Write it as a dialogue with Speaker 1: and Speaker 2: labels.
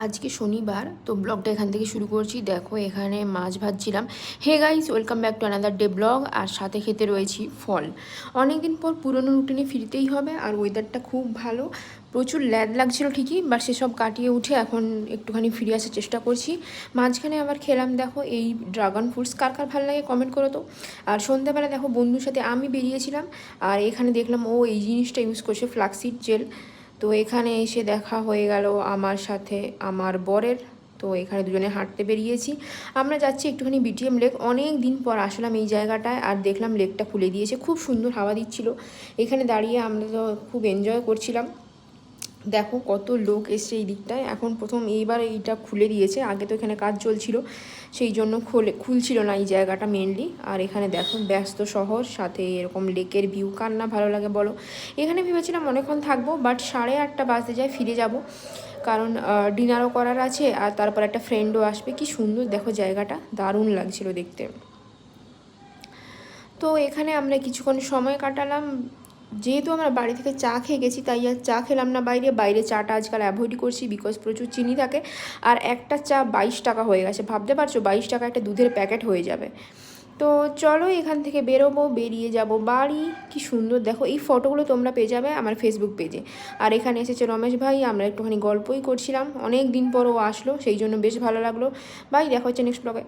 Speaker 1: আজকে শনিবার তো ব্লগটা এখান থেকে শুরু করছি। দেখো এখানে মাছ ভাজছিলাম। Hey guys, welcome back to another day blog. আর সাথে খেতে রয়েছি ফল। অনেকদিন পর পুরনো রুটিনে ফিরতেই হবে। আর ওয়েদারটা খুব ভালো, প্রচুর ল্যাদ লাগছিল ঠিকই, বাট সেসব কাটিয়ে উঠে এখন একটুখানি ফিরে আসার চেষ্টা করছি। মাঝখানে আবার খেলাম দেখো এই ড্রাগন ফ্রুটস, কার কার ভালো লাগে কমেন্ট করো তো। আর সন্ধ্যাবেলা দেখো বন্ধুর সাথে আমি বেরিয়েছিলাম, আর এখানে দেখলাম ও এই জিনিসটা ইউজ করছে, ফ্লাক্সিড জেল। তো এখানে এসে দেখা হয়ে গেল আমার সাথে আমার বরের। তো এখানে দুজনে হাঁটতে বেরিয়েছি। আমরা যাচ্ছি একটুখানি বিটিএম লেক। অনেক দিন পর আসলাম এই জায়গাটায়, আর দেখলাম লেকটা খুলে দিয়েছে, খুব সুন্দর হাওয়া দিচ্ছিল। এখানে দাঁড়িয়ে আমরা তো খুব এনজয় করছিলাম। দেখো কত লোক এসছে এই দিকটায়। এখন প্রথম এইবার এইটা খুলে দিয়েছে, আগে তো এখানে কাজ চলছিল, সেই জন্য খুলছিল না এই জায়গাটা মেনলি। আর এখানে দেখো ব্যস্ত শহর, সাথে এরকম লেকের ভিউ, কার না ভালো লাগে বলো। এখানে ভেবেছিলাম অনেকক্ষণ থাকবো, বাট 8:30 বাজতে যায়, ফিরে যাব, কারণ ডিনারও করার আছে। আর তারপর একটা ফ্রেন্ডও আসবে। কি সুন্দর দেখো জায়গাটা, দারুণ লাগছিল দেখতে। তো এখানে আমরা কিছুক্ষণ সময় কাটালাম। যেহেতু আমরা বাড়ি থেকে চা খেয়ে গেছি, তাই আর চা খেলাম না বাইরে। বাইরে চাটা আজকাল অ্যাভয়েডই করছি, বিকজ প্রচুর চিনি থাকে। আর একটা চা 22 টাকা হয়ে গেছে, ভাবতে পারছো 22 টাকা একটা দুধের প্যাকেট হয়ে যাবে। তো চলো এখান থেকে বেরোবো, বেরিয়ে যাব বাড়ি। কি সুন্দর দেখো, এই ফটোগুলো তোমরা পেয়ে যাবে আমার ফেসবুক পেজে। আর এখানে এসেছে রমেশ ভাই, আমরা একটুখানি গল্পই করছিলাম, অনেক দিন পর ও আসলো, সেই জন্য বেশ ভালো লাগলো। ভাই দেখা হচ্ছে নেক্সট ব্লগে।